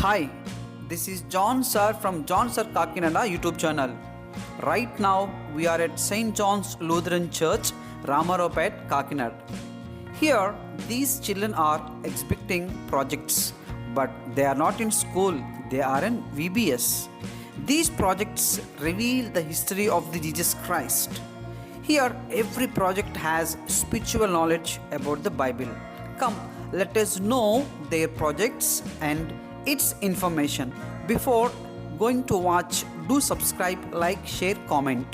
Hi, this is John Sir from John Sir Kakinada YouTube channel. Right now we are at St. John's Lutheran Church, Ramaropet, Kakinad. Here these children are expecting projects, but they are not in school, they are in VBS. These projects reveal the history of the Jesus Christ. Here every project has spiritual knowledge about the Bible. Come, let us know their projects and its information. Before going to watch, do subscribe, like, share, comment.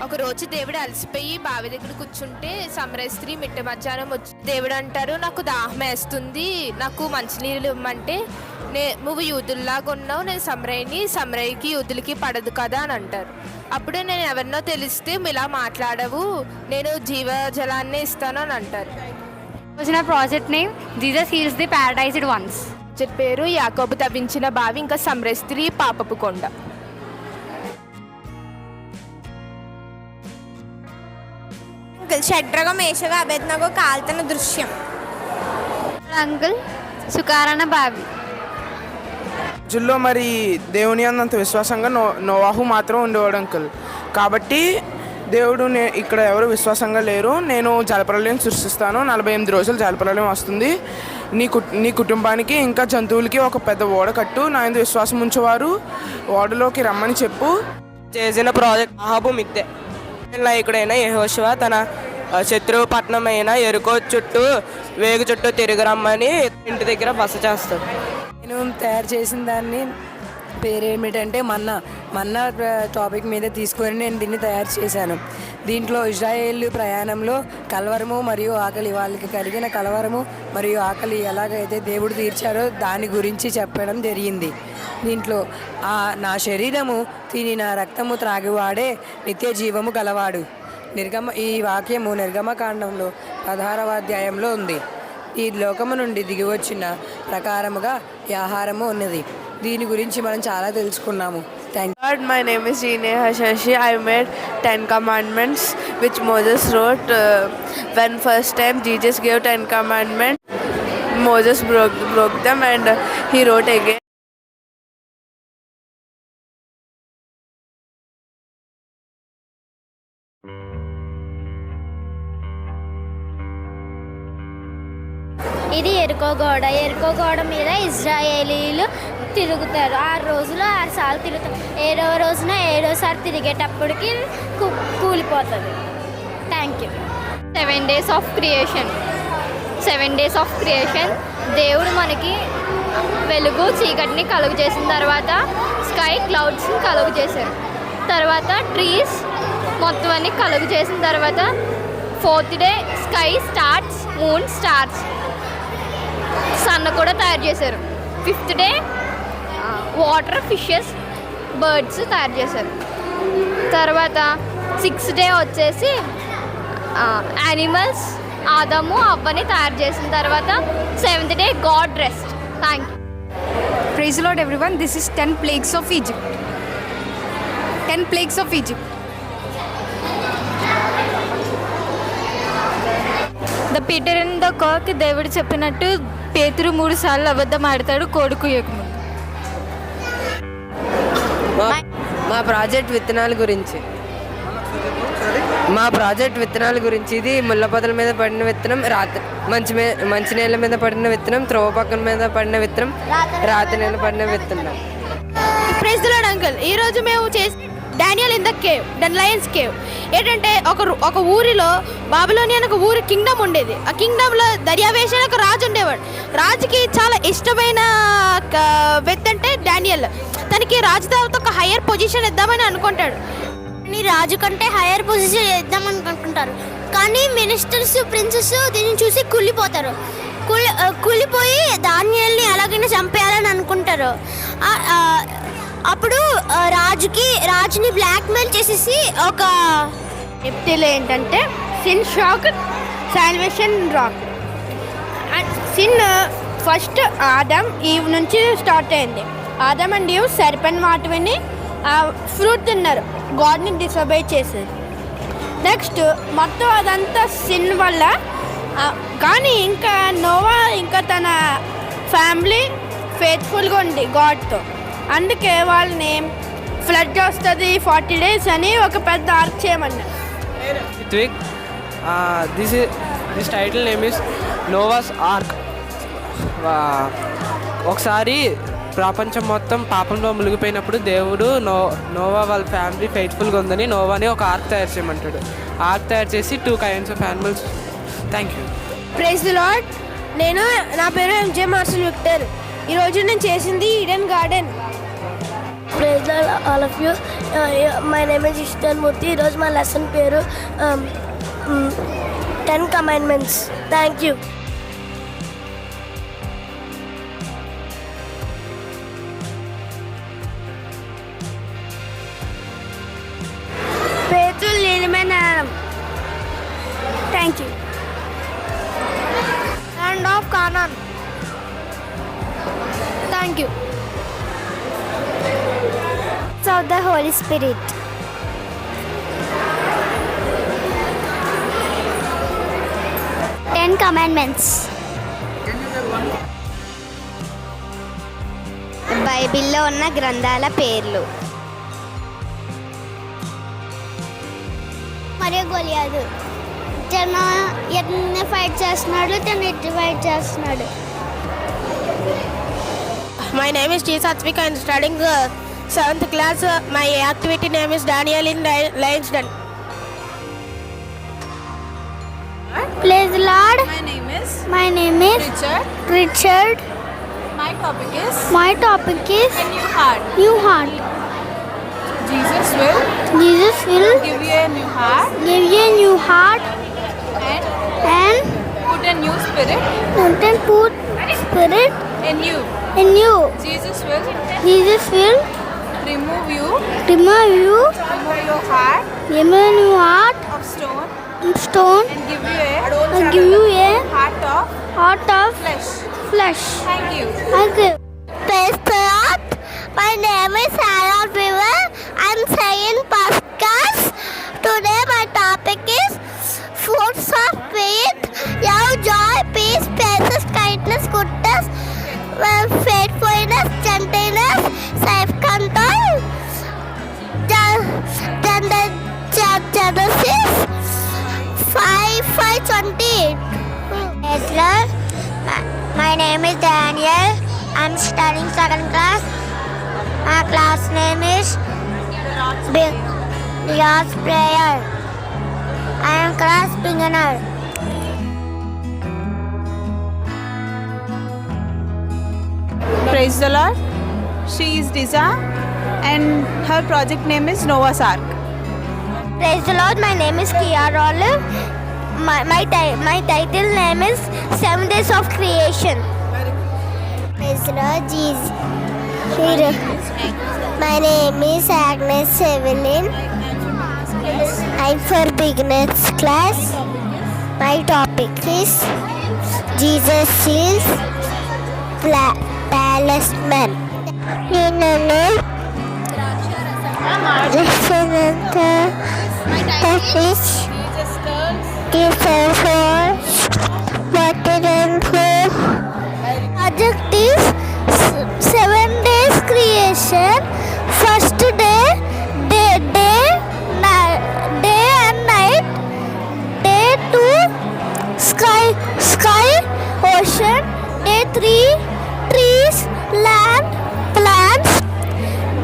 ఒక రోజు దేవుడు అలసిపోయి బావి దగ్గర కూర్చుంటే సమరయ స్త్రీ మిట్ట మధ్యాహ్నం వచ్చి దేవుడు అంటారు, నాకు దాహం వేస్తుంది, నాకు మంచినీళ్ళు ఇవ్వమంటే నువ్వు యూదుల్లాగా ఉన్నావు, నేను సమరయ్యకి యూదులకి పడదు కదా అని అంటారు. అప్పుడే నేను ఎవరినో తెలిస్తే ఇలా మాట్లాడవు, నేను జీవజలాన్ని ఇస్తాను అని అంటారు. Project name Jesus heals the paradised ones. పేరు యాకోబు తవ్వించిన బావి, ఇంకా సమరయ స్త్రీ పాపపు కొండ. షడ్రగ మేషగా అభేద్నగో కాల్తన దృశ్యం. అంకుల్ సుకారణ బావి. రోజుల్లో మరి దేవుని అన్నంత విశ్వాసంగా నోవాహు మాత్రం ఉండేవాడు అంకుల్. కాబట్టి దేవుడు ఇక్కడ ఎవరు విశ్వాసంగా లేరు, నేను జలప్రలయం సృష్టిస్తాను, 48 రోజులు జలప్రలయం వస్తుంది, నీ కుటుంబానికి ఇంకా జంతువులకి ఒక పెద్ద ఓడ కట్టు, నా యందు విశ్వాసం ఉంచేవారు ఓడలోకి రమ్మని చెప్పు. చేసిన ప్రాజెక్ట్ అహాబు మిద్దె నాయకుడైన యెహోషువ తన శత్రువు పట్టణమైన ఎరుకో చుట్టూ వేగు చుట్టూ తిరిగి రమ్మని ఇంటి దగ్గర బస చేస్తాడు. నేను తయారు చేసిన దాన్ని పేరు ఏమిటంటే మన్నా టాపిక్ మీద తీసుకొని నేను దీన్ని తయారు చేశాను. దీంట్లో ఇజ్రాయేల్ ప్రయాణంలో కలవరము మరియు ఆకలి, వాళ్ళకి కలిగిన కలవరము మరియు ఆకలి ఎలాగైతే దేవుడు తీర్చారో దాని గురించి చెప్పడం జరిగింది. దీంట్లో నా శరీరము తిని నా రక్తము త్రాగివాడే నిత్య జీవము గలవాడు. ఈ వాక్యము నిర్గమకాండంలో 16వ అధ్యాయంలో ఉంది. ఈ లోకము నుండి దిగివచ్చిన ప్రకారముగా ఈ ఆహారము ఉన్నది. దీని గురించి మనం చాలా తెలుసుకున్నాము. God, my name is Jeene Hashashi. I made 10 commandments which Moses wrote. When first time Jesus gave 10 commandments, Moses broke them and he wrote again. ఇది ఎరుకో గోడ మీద ఇజ్రాయేలీలు తిరుగుతారు. 6 రోజులు 6 సార్లు తిరుగుతారు. 7వ రోజున 7వసారి తిరిగేటప్పటికి కూలిపోతుంది. Thank you. 7 days of creation. 7 days of creation. దేవుడు మనకి వెలుగు చీకటిని కలుగు చేసిన తర్వాత స్కై క్లౌడ్స్ని కలుగు చేశారు. తర్వాత ట్రీస్ మొత్తం అన్ని కలుగు చేసిన తర్వాత 4th day sky stars, moon stars, sun కూడా తయారు చేశారు. 5th day water, fishes, birds తయారు చేశారు. తర్వాత 6th day వచ్చేసి యానిమల్స్, ఆదము అవ్వని తయారు చేసిన తర్వాత 7th day God rest. Thank you. Praise Lord everyone. This is 10 plagues of Egypt. 10 plagues of Egypt. The Peter and the cock. దేవుడు చెప్పినట్టు పేతురు 3 సార్లు అబద్ధం ఆడతాడు కోడి కుయ్యకముందు. మా ప్రాజెక్ట్ విత్తనాల గురించి ఇది ముళ్ళ పొదల మీద పడిన విత్తనం, మంచి నేల మీద పడిన విత్తనం, త్రోవ పక్కన మీద పడిన విత్తనం, రాతి నేల పడిన విత్తనం. Praise the Lord uncle. ఈరోజు మేము చేసి Daniel in the cave, lions cave. ఏంటంటే ఒక ఊరిలో బాబిలోనియన్ ఒక ఊరి కింగ్డమ్ ఉండేది. ఆ కింగ్డమ్లో దర్యావేష్ అని ఒక రాజు ఉండేవాడు. రాజుకి చాలా ఇష్టమైన వ్యక్తి అంటే డానియల్. తనకి రాజు తర్వాత ఒక హయ్యర్ పొజిషన్ ఇద్దామని అనుకుంటాడు. కానీ రాజు కంటే హైయర్ పొజిషన్ ఇద్దామని అనుకుంటారు. కానీ మినిస్టర్స్, ప్రిన్సెస్ దీన్ని చూసి కుళ్ళిపోయి దానియల్ని ఎలాగైనా చంపేయాలని అనుకుంటారు. అప్పుడు రాజుని బ్లాక్మెయిల్ చేసేసి ఒక ఎప్టిల్ ఏంటంటే sin shock, salvation rock. Sin first Adam Eve నుంచి స్టార్ట్ అయింది. ఆదమ్ అండ్ ఈవ్ సర్పెంట్ మాట విని ఫ్రూట్ తిన్నారు, గాడ్ని డిసొబే చేశారు. నెక్స్ట్ మొత్తం అదంతా సిన్ వల్ల. కానీ ఇంకా నోవా ఇంకా తన ఫ్యామిలీ ఫెయిత్ఫుల్గా ఉంది గాడ్తో. అందుకే వాళ్ళని ఫ్లడ్ వస్తుంది 40 days అని ఒక పెద్ద ఆర్క్ చేయమన్నారు. This title name is నోవాస్ arc. ఒకసారి ప్రపంచం మొత్తం పాపంలో మునిగిపోయినప్పుడు దేవుడు నోవా వాళ్ళ ఫ్యామిలీ ఫెయిత్ఫుల్గా ఉందని నోవాని ఒక ఆర్క్ తయారు చేయమంటాడు. ఆర్క్ తయారు చేసి 2 kinds of animals. Thank you. Praise the lord. నా పేరు ఎంజే మార్షల్ విక్టర్. ఈరోజు నేను చేసింది Eden garden. Praise the lord all of you. My name is Ishtan Murthy. ఈరోజు మా లెసన్ పేరు 10 Commandments. Thank you. పేతులు నిజమైన thank you. Hand of Canaan. Thank you. of the Holy Spirit. Ten Commandments. బైబిల్లో ఉన్న గ్రంథాల పేర్లు. మరియు గొలియాదు. తను ఎన్ని ఫైట్ చేస్తున్నాడు, తను ఎట్టి ఫైట్ చేస్తున్నాడు. My name is G. Satvika. I am studying 7th class. My activity name is Daniel in Lions Den. Praise the Lord. My name is Richard. My topic is New Heart. Jesus will give you a new heart you a new heart and put a new spirit put spirit in you. Jesus will remove your heart of stone and give you a heart of flesh. Thank you. Praise the Lord. My name is Sarah River. I'm saying podcast. Today my topic is fruits of faith. Love, joy, peace, patience, kindness, goodness, faithfulness, gentleness, self-control. Genesis 5:20. My name is Daniel. I'm studying 2nd class. My class name is Lord's Prayer. I am class beginner. Praise the Lord. She is Diza and her project name is Noah's Ark. Praise the Lord. My name is Kiara Olive. My title name is 7 Days of Creation. Praise the Lord. Jesus. My name is Agnes Evelyn. I'm for beginners class. My topic is Jesus is talisman. Project is 7 days creation. First day and night. Day 2 sky, ocean. Day 3 trees, land, plants.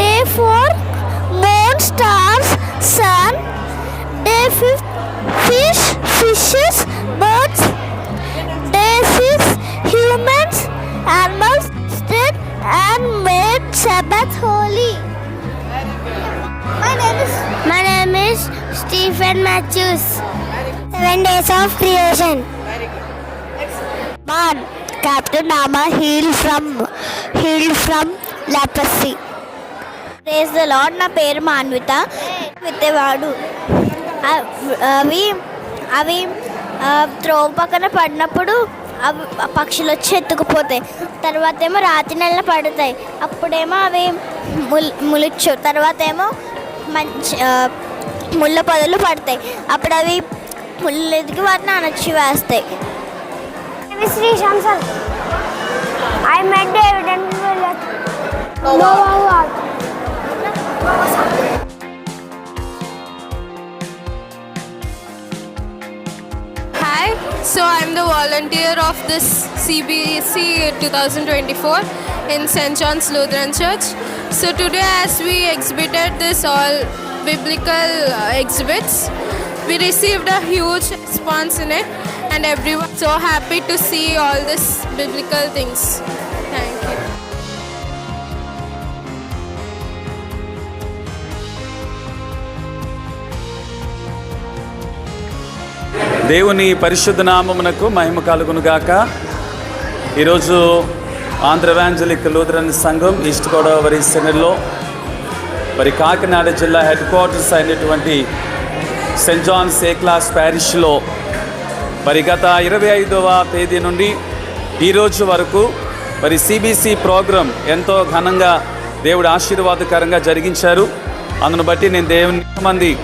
Day 4 moon, stars, sun. Day 5 fishes, birds. Day 6 humans, animals, stood and made Sabbath holy. My name is Stephen Matthews. 7 days of creation. Man, Captain Nama healed from leprosy. Praise the Lord. నా పేరు మాన్విత. విత్తేవాడు అవి త్రోవ పక్కన పడినప్పుడు అవి పక్షులు వచ్చి ఎత్తుకుపోతాయి. తర్వాత ఏమో రాతి నెల పడతాయి. అప్పుడేమో అవి ములుచ్చు. తర్వాత ఏమో మంచి ముళ్ళ పొదలు పడతాయి. అప్పుడు అవి ముళ్ళు ఎదిగి వాటిని అణచి వేస్తాయి. శ్రీ శాంసల్. I met David and నోవాహు ark. Hi, so I'm the volunteer of this CBSE 2024 in St. John's Lutheran Church. So today as we exhibited this all biblical exhibits, we received a huge response in it and everyone so happy to see all this biblical things. Thank you. దేవుని పరిశుద్ధ నామమునకు మహిమ కలుగునుగాక. ఈరోజు Andhra ఎవాంజలిక్ Lutheran సంఘం east Godavari సెనెల్లో మరి కాకినాడ జిల్లా head quarters అయినటువంటి Saint Johne's ఏ class ప్యారిష్లో మరి గత 25వ తేదీ నుండి ఈరోజు వరకు మరి సిబిసి ప్రోగ్రాం ఎంతో ఘనంగా దేవుడు ఆశీర్వాదకరంగా జరిగించారు. అందును బట్టి నేను దేవుని మంది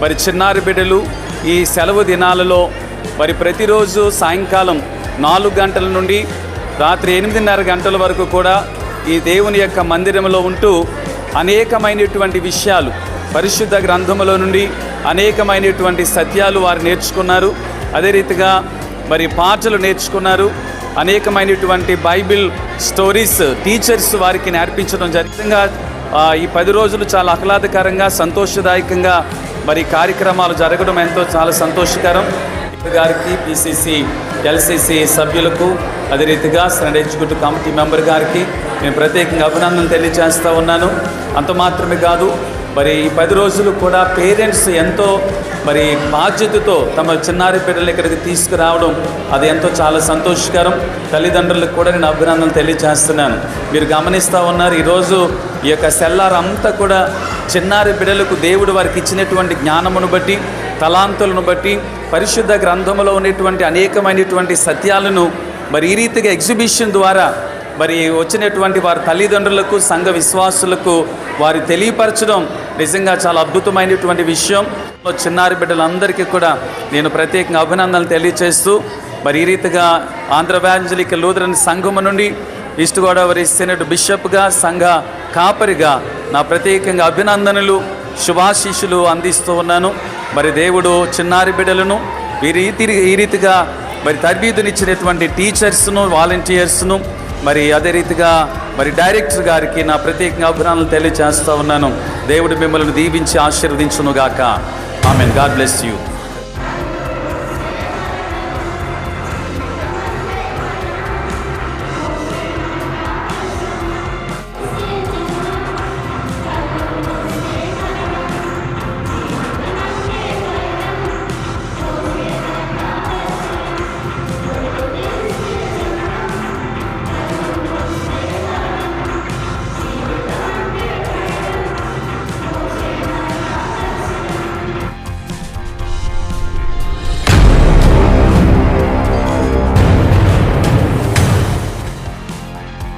మరి చిన్నారి బిడ్డలు ఈ సెలవు దినాలలో మరి ప్రతిరోజు సాయంకాలం 4 గంటల నుండి రాత్రి 8:30 గంటల వరకు కూడా ఈ దేవుని యొక్క మందిరంలో ఉంటూ అనేకమైనటువంటి విషయాలు పరిశుద్ధ గ్రంథములో నుండి అనేకమైనటువంటి సత్యాలు వారు నేర్చుకున్నారు. అదే రీతిగా మరి పాటలు నేర్చుకున్నారు. అనేకమైనటువంటి బైబిల్ స్టోరీస్ టీచర్స్ వారికి నేర్పించడం జరిగింది. ఈ 10 రోజులు చాలా ఆహ్లాదకరంగా సంతోషదాయకంగా మరి కార్యక్రమాలు జరగడం ఎంతో చాలా సంతోషకరం. గారికి పిసిసి ఎల్సిసి సభ్యులకు అదే రీతిగా సండే ఎగ్జిక్యూటివ్ కమిటీ మెంబర్ గారికి నేను ప్రత్యేకంగా అభినందన తెలియజేస్తూ ఉన్నాను. అంత మాత్రమే కాదు, మరి ఈ 10 రోజులు కూడా పేరెంట్స్ ఎంతో మరి బాధ్యతతో తమ చిన్నారి బిడ్డలు ఇక్కడికి తీసుకురావడం అది ఎంతో చాలా సంతోషకరం. తల్లిదండ్రులకు కూడా నేను అభినందన తెలియజేస్తున్నాను. మీరు గమనిస్తూ ఉన్నారు, ఈరోజు ఈ యొక్క సెల్లార్ అంతా కూడా చిన్నారి బిడ్డలకు దేవుడు వారికి ఇచ్చినటువంటి జ్ఞానమును బట్టి తలాంతులను బట్టి పరిశుద్ధ గ్రంథంలో ఉన్నటువంటి అనేకమైనటువంటి సత్యాలను మరి ఈ రీతిగా ఎగ్జిబిషన్ ద్వారా మరి వచ్చినటువంటి వారి తల్లిదండ్రులకు సంఘ విశ్వాసులకు వారి తెలియపరచడం నిజంగా చాలా అద్భుతమైనటువంటి విషయం. చిన్నారి బిడ్డలందరికీ కూడా నేను ప్రత్యేకంగా అభినందనలు తెలియజేస్తూ మరి ఈ రీతిగా ఆంధ్ర ఎవాంజలిక్ లూథరన్ సంఘము నుండి ఈస్ట్ గోదావరి సెనెట్ బిషప్గా సంఘ కాపరిగా నా ప్రత్యేకంగా అభినందనలు శుభాశీస్సులు అందిస్తూ ఉన్నాను. మరి దేవుడు చిన్నారి బిడ్డలను ఈ రీతిగా మరి తర్బీదునిచ్చినటువంటి టీచర్స్ను వాలంటీర్స్ను మరి అదే రీతిగా మరి డైరెక్టర్ గారికి నా ప్రత్యేకంగా అభినందనలు తెలియజేస్తూ ఉన్నాను. దేవుడు మిమ్మల్ని దీవించి ఆశీర్వదించునుగాక. ఆమెన్. God bless you.